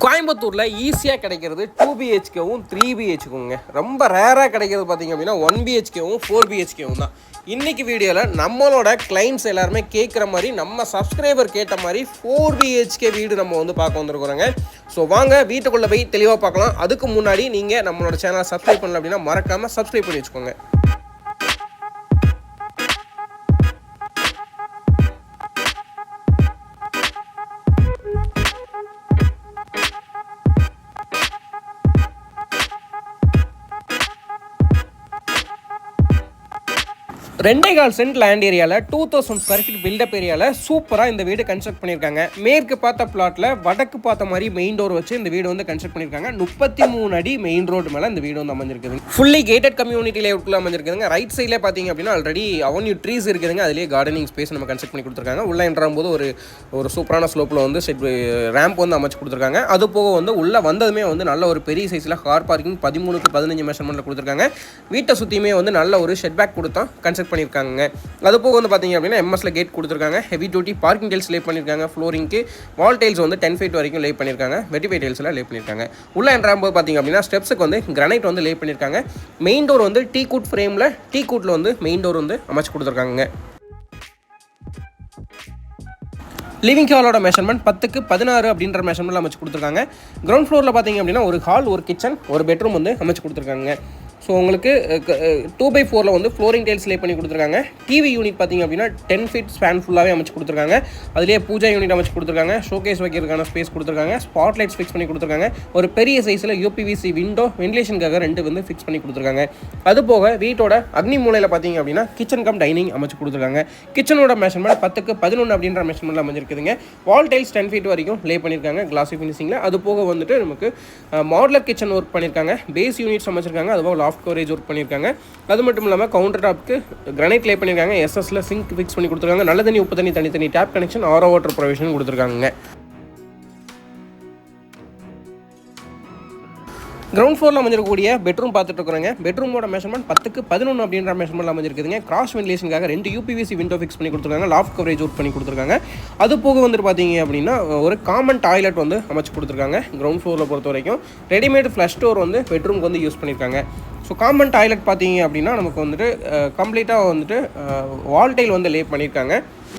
கோயம்புத்தூரில் ஈஸியாக கிடைக்கிறது 2 BHKவும் 3 BHKவுங்க. ரொம்ப ரேராக கிடைக்கிறது பார்த்திங்க அப்படின்னா 1 BHKவும் 4 BHKவும் தான். இன்றைக்கி வீடியோவில் நம்மளோட கிளைண்ட்ஸ் எல்லாருமே கேட்குற மாதிரி நம்ம சப்ஸ்கிரைபர் கேட்ட மாதிரி 4 BHK வீடு நம்ம வந்து பார்க்க வந்துருக்குறோங்க. ஸோ வாங்க வீட்டுக்குள்ளே போய் தெளிவாக பார்க்கலாம். அதுக்கு முன்னாடி நீங்கள் நம்மளோட சேனலை சப்ஸ்கிரைப் பண்ணல அப்படின்னா மறக்காமல் சப்ஸ்கிரைப் பண்ணி வச்சுக்கோங்க. $2.25 லேண்ட் ஏரியாவில் 2000 ஸ்கொயர் ஃபீட் பில்டப் ஏரியாவில் சூப்பராக இந்த வீடு கன்ஸ்ட்ரக்ட் பண்ணியிருக்காங்க. மேற்கு பார்த்த பிளாட்டில் வடக்கு பார்த்த மாதிரி மெயின் டோர் வச்சு இந்த வீடு வந்து கன்ஸ்ட்ரக்ட் பண்ணியிருக்காங்க. 33 அடி மெயின் ரோடு மேலே இந்த வீடு வந்து அமைஞ்சிருக்குது. ஃபுல்லி கேட்டட் கம்யூனிட்டி லேஅவுட்ல அமைஞ்சிருக்குதுங்க. ரைட் சைடில் பார்த்தீங்க அப்படின்னா ஆல்ரெடி அவன்யூ ட்ரீஸ் இருக்குதுங்க. அதிலேயே கார்டனிங் ஸ்பேஸ் நம்ம கன்ஸ்ட்ரக்ட் பண்ணி கொடுத்துருக்காங்க. உள்ளே போது ஒரு சூப்பரான ஸ்லோப்பில் வந்து ரேம்ப் வந்து அமைச்சு கொடுத்துருக்காங்க. அது போக வந்து உள்ளே வந்ததுமே வந்து நல்ல ஒரு பெரிய சைஸில் கார் பார்க்கிங் 13க்கு 15 மெஷர்மெண்ட்டில் கொடுத்துருக்காங்க. வீட்டை சுற்றியுமே வந்து நல்ல ஒரு ஷெட் பேக் கொடுத்தா கன்ஸ்ட்ரக்ட் பண்ணியிருக்காங்க. அது போக வந்து பார்த்தீங்க அப்படின்னா எம்எஸ்ல கேட் கொடுத்துருக்காங்க. ஹெவி டியூட்டி பார்க்கிங் டைல்ஸ் லே பண்ணியிருக்காங்க. ஃப்ளோரிங்க்கு வால் டைல்ஸ் வந்து 10 ஃபீட் வரைக்கும் லே பண்ணியிருக்காங்க. வெட்டிஃபை டைல்ஸ்லாம் லே பண்ணியிருக்காங்க. உள்ள போது பார்த்தீங்க அப்படின்னா ஸ்டெப்ஸுக்கு வந்து கிரானைட் வந்து லே பண்ணியிருக்காங்க. மெயின் டோர் வந்து டீ கூட் ஃப்ரேமில் டீ கூட்டில் வந்து மெயின் டோர் வந்து அமைச்சு கொடுத்துருக்காங்க. லிவிங் ஹாலோட மெஷர்மெண்ட் 10க்கு 16 அப்படின்ற மெஷர்மெண்ட்டில் அமைச்சு கொடுத்துருக்காங்க. கிரவுண்ட் ஃப்ளோரில் பார்த்தீங்க அப்படின்னா ஒரு ஹால், ஒரு கிச்சன், ஒரு பெட்ரூம் வந்து அமைச்சு கொடுத்துருக்காங்க. ஸோ உங்களுக்கு 2x4 வந்து ஃப்ளோரிங் டைல்ஸ் லே பண்ணி கொடுத்துருக்காங்க. டிவி யூனிட் பார்த்திங்க அப்படின்னா 10 ஃபீட் ஸ்பேன் ஃபுல்லாகவே அமைச்சு கொடுத்துருக்காங்க. அதிலே பூஜா யூனிட் அமைச்சு கொடுத்துருக்காங்க. ஷோகேஸ் வைக்கிறதுக்கான ஸ்பேஸ் கொடுத்துருக்காங்க. ஸ்பாட் லைட்ஸ் ஃபிக்ஸ் பண்ணி கொடுத்துருக்காங்க. ஒரு பெரிய சைஸில் யூபிவிசி விண்டோ வென்டிலேஷனுக்காக 2 வந்து ஃபிக்ஸ் பண்ணி கொடுத்துருக்காங்க. அது போக வீட்டோட அக்னி மூலையில் பார்த்திங்க அப்படின்னா கிச்சன் கம் டைனிங் அமைச்சு கொடுத்துருக்காங்க. கிச்சனோட மெஷர்மெண்ட் 10க்கு 11 அப்படின்ற மெஷர்மெண்ட்டில் அமைஞ்சிருக்குதுங்க. வால் டைல்ஸ் 10 ஃபீட் வரைக்கும் லே பண்ணியிருக்காங்க கிளாசி ஃபினிஷிங்கில். அது போக வந்துட்டு நமக்கு மாடுலர் கிச்சன் ஒர்க் பண்ணியிருக்காங்க. பேஸ் யூனிட்ஸ் அமைச்சிருக்காங்க. அதுபோக லாஃப்ட் கவரேஜ் ஒர்க் பண்ணியிருக்காங்க. அது மட்டும் இல்லாமல் கவுண்டர் டாப்க்கு கிரானைட் லே பண்ணியிருக்காங்க. எஸ்எஸ்ல சிங்க் ஃபிக்ஸ் பண்ணி கொடுத்துருக்காங்க. நல்ல தண்ணி உப்பு தண்ணி தனித்தனி tape connection, RO water provision கொடுத்துருக்காங்க. கிரவுண்ட் ஃப்ளோரில் அமைஞ்சிருக்கக்கூடிய பெட்ரூம் பார்த்துட்டு இருக்கிறாங்க. பெட்ரூமோட மெஷர்மெண்ட் 10க்கு 11 அப்படின்ற மெஷர்மெண்ட் அமைஞ்சிருக்குதுங்க. கிராஸ் வென்டிலேஷனுக்காக 2 யூபிவிசி விண்டோ ஃபிக்ஸ் பண்ணி கொடுத்துருக்காங்க. லாஃப்ட் கவரேஜ் ஒர்க் பண்ணி கொடுத்துருக்காங்க. அது போக வந்துட்டு பார்த்தீங்க அப்படின்னா ஒரு காமன் டாய்லெட் வந்து அமைச்சு கொடுத்துருக்காங்க. கிரவுண்ட் ஃப்ளோரில் பொறுத்த வரைக்கும் ரெடிமேட் ஃப்ளஷ் டோர் வந்து பெட்ரூமுக்கு வந்து யூஸ் பண்ணியிருக்காங்க. ஸோ காமன் டாய்லெட் பார்த்தீங்க அப்படின்னா நமக்கு வந்துட்டு கம்ப்ளீட்டாக வந்துட்டு வால் டைல் வந்து லே பண்ணியிருக்காங்க.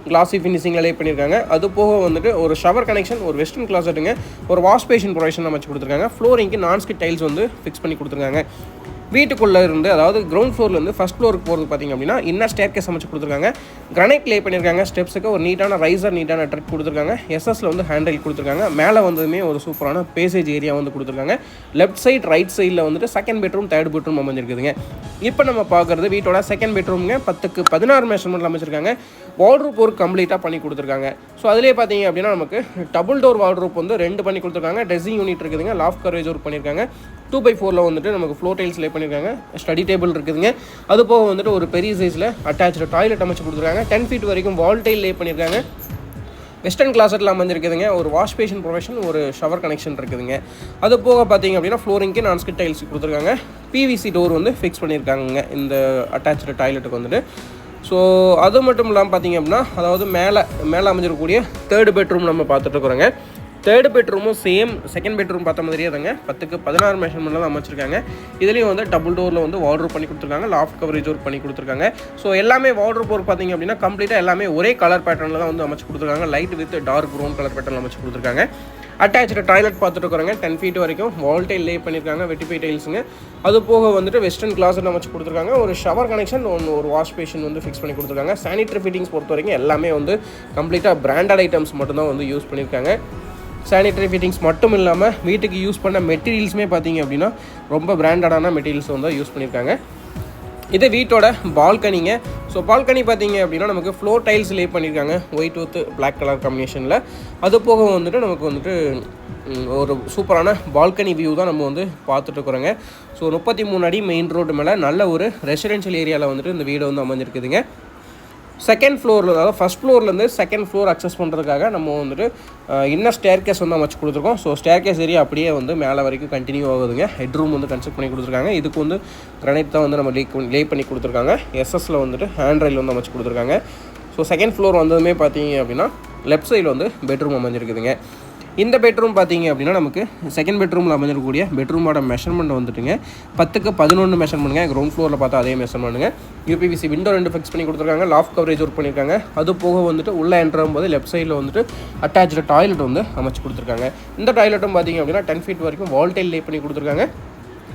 கிளாசி ஃபினிஷிங்கில் லே பண்ணியிருக்காங்க. அது போக வந்துட்டு ஒரு ஷவர் கனெக்ஷன், ஒரு வெஸ்டர்ன் கிளாசெட்டுங்க, ஒரு வாஷ் பேஷன் ப்ரொவிஷன் அமைச்சு கொடுத்துருக்காங்க. ஃப்ளோரிங்க்கு நான்ஸ்கிட் டைல்ஸ் வந்து ஃபிக்ஸ் பண்ணி கொடுத்துருக்காங்க. வீட்டுக்குள்ளே இருந்து அதாவது கிரவுண்ட் ஃப்ளோர்லேருந்து ஃபஸ்ட் ஃப்ளோருக்கு போகிறது பார்த்திங்க அப்படின்னா இன்னர் ஸ்டேர்கேஸ் அமைச்சு கொடுத்துருக்காங்க. கிரானைட் லே பண்ணியிருக்காங்க. ஸ்டெப்ஸுக்கு ஒரு நீட்டான ரைசர், நீட்டான ட்ரெக் கொடுத்துருக்காங்க. எஸ்எஸ்ல வந்து ஹேண்டில் கொடுத்துருக்காங்க. மேலே வந்ததுமே ஒரு சூப்பரான பேசேஜ் ஏரியா வந்து கொடுத்துருக்காங்க. லெஃப்ட் சைட் ரைட் சைடில் வந்துட்டு செகண்ட் பெட்ரூம், தேர்ட் பெட்ரூம் அமைஞ்சிருக்குதுங்க. இப்போ நம்ம பார்க்குறது வீட்டோட செகண்ட் பெட்ரூமுங்க. 10க்கு 16 மெஷர்மெண்ட்டில் அமைச்சிருக்காங்க. வார்ட்ரூப் ஒர்க் கம்ப்ளீட்டாக பண்ணி கொடுத்துருக்காங்க. ஸோ அதிலே பார்த்தீங்க அப்படின்னா நமக்கு டபுள் டோர் வார்ட்ரூப் வந்து 2 பண்ணி கொடுத்துருக்காங்க. ட்ரெஸ்ஸிங் யூனிட் இருக்குதுங்க. லாஃப்ட் கவரேஜ் ஒர்க் பண்ணியிருக்காங்க. 2x4 வந்துட்டு நமக்கு ஃப்ளோர் டைல்ஸ் லே பண்ணியிருக்காங்க. ஸ்டடி டேபிள் இருக்குதுங்க. அது போக வந்துட்டு ஒரு பெரிய சைஸில் அட்டாச்சு டாய்லெட் அமைச்சு கொடுத்துருக்காங்க. 10 ஃபீட் வரைக்கும் வால் டைல் லே பண்ணியிருக்காங்க. வெஸ்டர்ன் கிளாசெட்டில் அமைஞ்சிருக்குதுங்க. ஒரு வாஷ் பேஷன் ப்ரொவிஷன், ஒரு ஷவர் கனெக்ஷன் இருக்குதுங்க. அது போக பார்த்தீங்க அப்படின்னா ஃப்ளோரிங்க்கு நான்ஸ்கிட் டைல்ஸ் கொடுத்துருக்காங்க. பிவிசி டோர் வந்து ஃபிக்ஸ் பண்ணியிருக்காங்க இந்த அட்டாச்சு டாய்லெட்டுக்கு வந்துட்டு. ஸோ அது மட்டும் இல்லாமல் பார்த்தீங்க அப்படின்னா அதாவது மேலே அமைஞ்சிருக்கக்கூடிய தேர்ட் பெட்ரூம் நம்ம பார்த்துட்டு இருக்கிறோங்க. தேர்ட் பெட்ரூமும் சேம் செகண்ட் பெட்ரூம் பார்த்த மாதிரியே தாங்க. 10க்கு 16 மெஷர்மெண்ட்டில் தான் அமைச்சிருக்காங்க. இதுலேயும் வந்து டபுள் டோரில் வந்து வார்ட்ரூப் பண்ணி கொடுத்துருக்காங்க. லாஃப்ட் கவரேஜ் ஒர்க் பண்ணி கொடுத்துருக்காங்க. ஸோ எல்லாமே வார்ட்ரூப் ஒர்க் பார்த்தீங்க அப்படின்னா கம்ப்ளீட்டாக எல்லாமே ஒரே கலர் பேட்டர்னில் தான் வந்து அமைச்சு கொடுத்துருக்காங்க. Light with dark brown colour பேட்டர்னில் அமைச்சு கொடுத்துருக்காங்க. அட்டாச்சு டாய்லெட் பார்த்துட்டு இருக்கிறாங்க. 10 ஃபீட் வரைக்கும் வால் டைல் லே பண்ணியிருக்காங்க. வெட்டிஃபை டைல்ஸுங்க. அது போக வந்துட்டு வெஸ்டர்ன் கிளாஸில் அமைச்சு கொடுத்துருக்காங்க. ஒரு ஷவர் கனெக்ஷன், ஒரு வாஷ் பேஷன் வந்து ஃபிக்ஸ் பண்ணி கொடுத்துருக்காங்க. சானிட்டரி ஃபிட்டிங்ஸ் பொறுத்த வரைக்கும் எல்லாமே வந்து கம்ப்ளீட்டாக பிராண்டட் ஐட்டம்ஸ் மட்டும்தான் வந்து யூஸ் பண்ணியிருக்காங்க. சானிட்டரி ஃபிட்டிங்ஸ் மட்டும் இல்லாமல் வீட்டுக்கு யூஸ் பண்ண மெட்டீரியல்ஸுமே பார்த்தீங்க அப்படின்னா ரொம்ப பிராண்டடான மெட்டீரியல்ஸ் வந்து யூஸ் பண்ணியிருக்காங்க. இது வீட்டோட பால்கனிங்க. ஸோ பால்கனி பார்த்தீங்க அப்படின்னா நமக்கு ஃப்ளோர் டைல்ஸ் லே பண்ணியிருக்காங்க. ஒயிட் வித் பிளாக் கலர் காம்பினேஷனில். அது போக வந்துட்டு நமக்கு வந்துட்டு ஒரு சூப்பரான பால்கனி வியூ தான் நம்ம வந்து பார்த்துட்டு இருக்கிறோங்க. ஸோ 33 அடி மெயின் ரோடு மேலே நல்ல ஒரு ரெசிடென்ஷியல் ஏரியாவில் வந்துட்டு இந்த வீடு வந்து அமைஞ்சிருக்குதுங்க. செகண்ட் ஃப்ளோரில் அதாவது ஃபஸ்ட் ஃப்ளோர்லேருந்து செகண்ட் ஃப்ளோர் அக்சஸ் பண்ணுறதுக்காக நம்ம வந்துட்டு இன்னும் ஸ்டேர்கேஸ் வந்து அமைச்சு கொடுத்துருக்கோம். ஸோ ஸ்டேர்கேஸ் ஏரியா அப்படியே வந்து மேலே வரைக்கும் கண்டினியூ ஆகுதுங்க. ஹெட்ரூம் வந்து கன்ஸ்ட்ரக்ட் பண்ணி கொடுத்துருக்காங்க. இதுக்கு வந்து கிரானைட் தான் வந்து நம்ம லே பண்ணி கொடுத்துருக்காங்க. எஸ்எஸ்ல வந்துட்டு ஹேண்ட் ரைல் வந்து அமைச்சு கொடுத்துருக்காங்க. ஸோ செகண்ட் ஃப்ளோர் வந்ததுமே பார்த்தீங்க அப்படின்னா லெஃப்ட் சைடில் வந்து பெட்ரூம் அமைஞ்சிருக்குதுங்க. இந்த பெட்ரூம் பார்த்தீங்க அப்படின்னா நமக்கு செகண்ட் பெட்ரூமில் அமைஞ்சிருக்கக்கூடிய பெட்ரூமோட மெஷர்மெண்ட் வந்துட்டுங்க 10க்கு 11 மெஷர்மெண்ட்டுங்க. கிரவுண்ட் ஃப்ளோரில் பார்த்தா அதே மெஷர்மெண்ட்டுங்க. யூபிவிசி விண்டோ 2 ஃபிக்ஸ் பண்ணி கொடுத்துருக்காங்க. லாஃப்ட் கவரேஜ் ஒர்க் பண்ணியிருக்காங்க. அது போக வந்துட்டு உள்ளே என்ட்ரு ஆகும்போது லெஃப்ட் சைடில் வந்துட்டு அட்டாச்சு டாய்லெட் வந்து அமைச்சு கொடுத்துருக்காங்க. இந்த டாய்லெட்டும் பார்த்தீங்க அப்படின்னா 10 ஃபீட் வரைக்கும் வால்டைல் லே பண்ணி கொடுத்துருக்காங்க.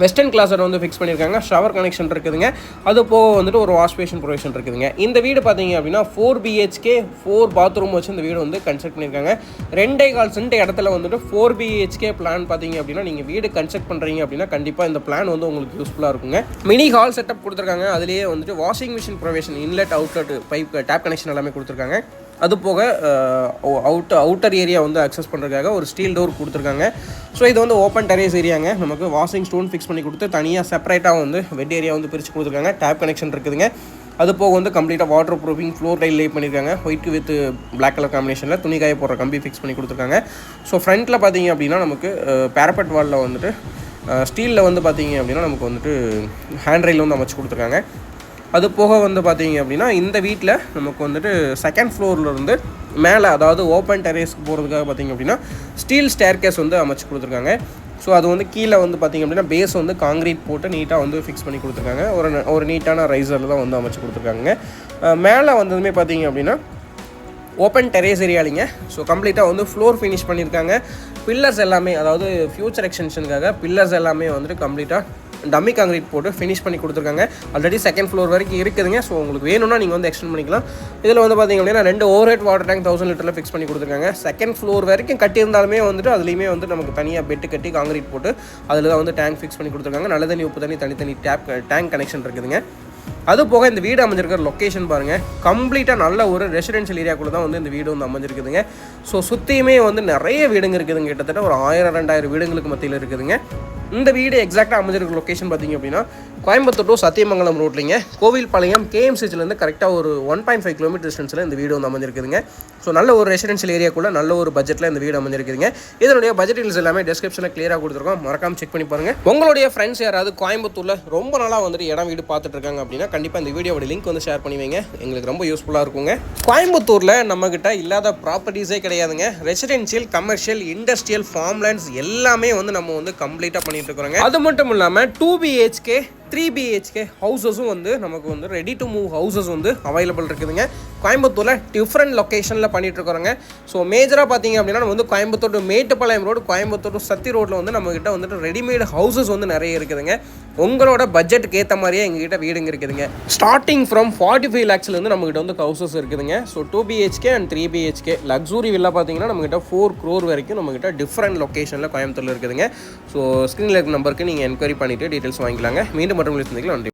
வெஸ்டர்ன் கிளாஸர் வந்து ஃபிக்ஸ் பண்ணியிருக்காங்க. ஷவர் கனெக்ஷன் இருக்குதுங்க. அது போக வந்துட்டு ஒரு வாஷ் பேஷன் ப்ரொவிஷன் இருக்குதுங்க. இந்த வீடு பார்த்தீங்க அப்படின்னா 4 BHK 4 பாத்ரூம் வச்சு இந்த வீடு வந்து கன்ஸ்ட்ரக்ட் பண்ணியிருக்காங்க. 2.25 சென்ட் இடத்துல வந்துட்டு 4 BHK பிளான் பார்த்தீங்க அப்படின்னா நீங்கள் வீடு கன்ஸ்ட்ரக்ட் பண்ணுறீங்க அப்படின்னா கண்டிப்பாக இந்த பிளான் வந்து உங்களுக்கு யூஸ்ஃபுல்லாக இருக்குங்க. மினி ஹால் செட்டப் கொடுத்துருக்காங்க. அதுலேயே வந்துட்டு washing machine provision, inlet outlet pipe tape connection எல்லாமே கொடுத்துருக்காங்க. அது போக அவுட்டர் ஏரியா வந்து அக்சஸ் பண்ணுறதுக்காக ஒரு ஸ்டீல் டோர் கொடுத்துருக்காங்க. ஸோ இது வந்து ஓப்பன் டெரேஸ் ஏரியாங்க. நமக்கு வாஷிங் ஸ்டோன் ஃபிக்ஸ் பண்ணி கொடுத்து தனியாக செப்பரேட்டாக வந்து வெட் ஏரியா வந்து பிரித்து கொடுத்துருக்காங்க. டேப் கனெக்ஷன் இருக்குதுங்க. அது போக வந்து கம்ப்ளீட்டாக வாட்டர் ப்ரூஃபிங் ஃப்ளோர் டைல் லே பண்ணியிருக்காங்க. ஒயிட் வித் பிளாக் கலர் காம்பினேஷனில் துணி காய போடுற கம்பி ஃபிக்ஸ் பண்ணி கொடுத்துருக்காங்க. ஸோ ஃப்ரண்ட்டில் பார்த்தீங்க அப்படின்னா நமக்கு பேரப்பட் வாலில் வந்துட்டு ஸ்டீலில் வந்து பார்த்தீங்க அப்படின்னா நமக்கு வந்துட்டு ஹேண்ட் ரெயில் வந்து அமைச்சு கொடுத்துருக்காங்க. அது போக வந்து பார்த்தீங்க அப்படின்னா இந்த வீட்டில் நமக்கு வந்துட்டு செகண்ட் ஃப்ளோர்லேருந்து மேலே, அதாவது ஓப்பன் டெரேஸ்க்கு போகிறதுக்காக பார்த்தீங்க அப்படின்னா ஸ்டீல் ஸ்டேர்கேஸ் வந்து அமைச்சு கொடுத்துருக்காங்க. ஸோ அது வந்து கீழே வந்து பார்த்திங்க அப்படின்னா பேஸ் வந்து காங்கிரீட் போட்டு நீட்டாக வந்து ஃபிக்ஸ் பண்ணி கொடுத்துருக்காங்க. ஒரு நீட்டான ரைசரில் தான் வந்து அமைச்சு கொடுத்துருக்காங்க. மேலே வந்ததுமே பார்த்தீங்க அப்படின்னா ஓப்பன் டெரேஸ் ஏரியாலிங்க. ஸோ கம்ப்ளீட்டாக வந்து ஃப்ளோர் ஃபினிஷ் பண்ணியிருக்காங்க. பில்லர்ஸ் எல்லாமே, அதாவது ஃபியூச்சர் எக்ஸ்டென்ஷனுக்காக பில்லர்ஸ் எல்லாமே வந்துட்டு கம்ப்ளீட்டாக டம்மி காங்கிரீட் போட்டு ஃபினிஷ் பண்ணி கொடுத்துருக்காங்க. ஆல்ரெடி செகண்ட் ஃப்ளோர் வரைக்கும் இருக்குதுங்க. ஸோ உங்களுக்கு வேணும்னா நீங்கள் வந்து எக்ஸ்டெண்ட் பண்ணிக்கலாம். இதில் வந்து பார்த்திங்க அப்படின்னா 2 ஓவர் வாட்டர் டேங்க் 1000 லிட்டரில் ஃபிக்ஸ் பண்ணி கொடுத்துருக்காங்க. செகண்ட் ஃப்ளோர் வரைக்கும் கட்டியிருந்தாலுமே வந்துட்டு அதுலேயுமே வந்து நமக்கு தனியாக பெட்டு கட்டி காங்கிரீட் போட்டு அதில் தான் வந்து டேங்க் ஃபிக்ஸ் பண்ணி கொடுத்துருக்காங்க. நல்ல தண்ணி, உப்பு தண்ணி, தனித்தனி டேங்க் கனெக்ஷன் இருக்குதுங்க. அது போக இந்த வீடு அமைஞ்சிருக்கிற லொக்கேஷன் பாருங்கள், கம்ப்ளீட்டாக நல்ல ஒரு ரெசிடென்ஷியல் ஏரியாக்குள்ளே தான் வந்து இந்த வீடு வந்து அமைஞ்சிருக்குதுங்க. ஸோ சுற்றியுமே வந்து நிறைய வீடுங்க இருக்குதுங்க. கிட்டத்தட்ட ஒரு 1000-2000 வீடுங்களுக்கு மத்தியில் இருக்குதுங்க. இந்த வீடு எக்ஸாக்டாக அமைஞ்சிருக்கிற லொக்கேஷன் பார்த்திங்க அப்படின்னா கோயம்புத்தூர் டு சத்தியமங்கலம் ரோட்லிங்க. கோவில்பாளையம் KMCலேருந்து கரெக்டாக ஒரு 1.5 கிலோமீட்டர் டிஸ்டன்ஸில் இந்த வீடு வந்து அமைஞ்சிருக்குதுங்க. ஸோ நல்ல ஒரு ரெசிடென்ஷியல் ஏரியாக்குள்ளே நல்ல ஒரு பட்ஜெட்டில் இந்த வீடு அமைஞ்சிருக்குதுங்க. இதனுடைய பட்ஜெட் டீல்ஸ் எல்லாமே டிஸ்கிரிப்ஷனில் கிளியராக கொடுத்துருக்கோம். மறக்காம செக் பண்ணி பாருங்கள். உங்களுடைய ஃப்ரெண்ட்ஸ் யாராவது கோயம்புத்தூரில் ரொம்ப நாளாக வந்துட்டு இடம் வீடு பார்த்துட்டு இருக்காங்க அப்படின்னா கண்டிப்பாக இந்த வீடியோட லிங்க் வந்து ஷேர் பண்ணி வைங்க. எங்களுக்கு ரொம்ப யூஸ்ஃபுல்லாக இருக்குங்க. கோயம்புத்தூரில் நம்மக்கிட்ட இல்லாத ப்ராப்பர்ட்டிஸே கிடையாதுங்க. ரெசிடென்ஷியல், கமர்ஷியல், இண்டஸ்ட்ரியல், ஃபார்ம்லேண்ட்ஸ் எல்லாமே வந்து நம்ம வந்து கம்ப்ளீட்டாக பண்ணிட்டு இருக்கிறோங்க. அது மட்டும் இல்லாமல் 2 BHK 3 BHK ஹவுசஸும் வந்து நமக்கு வந்து ரெடி டு மூவ் ஹவுசஸ் வந்து அவைலபிள் இருக்குதுங்க. கோயம்புத்தூரில் டிஃப்ரெண்ட் லொக்கேஷனில் பண்ணிட்டு இருக்கிறோங்க. ஸோ மேஜராக பார்த்தீங்க அப்படின்னா நம்ம வந்து Coimbatore to Mettupalayam road, Coimbatore to Sathy ரோட்டில் வந்து நம்மகிட்ட வந்துட்டு ரெடிமேட் ஹவுசஸ் வந்து நிறைய இருக்குதுங்க. உங்களோட பட்ஜெட்டுக்கு ஏற்ற மாதிரியே எங்ககிட்ட வீடுங்க இருக்குதுங்க. ஸ்டார்டிங் ஃப்ரம் 45 lakhsலேருந்து நம்மகிட்ட வந்து ஹவுசஸ் இருக்குதுங்க. So 2 BHK and 3 BHK luxury villa பார்த்தீங்கன்னா நம்மகிட்ட 4 crore வரைக்கும் நம்மகிட்ட டிஃப்ரெண்ட் லொக்கேஷனில் கோயம்புத்தூரில் இருக்குதுங்க. ஸோ ஸ்க்ரீனில் இருக்க நம்பருக்கு நீங்கள் என்கொயரி பண்ணிவிட்டு டீட்டெயில்ஸ் வாங்கிக்கலாங்க. மீண்டும் மற்றும் நன்றி.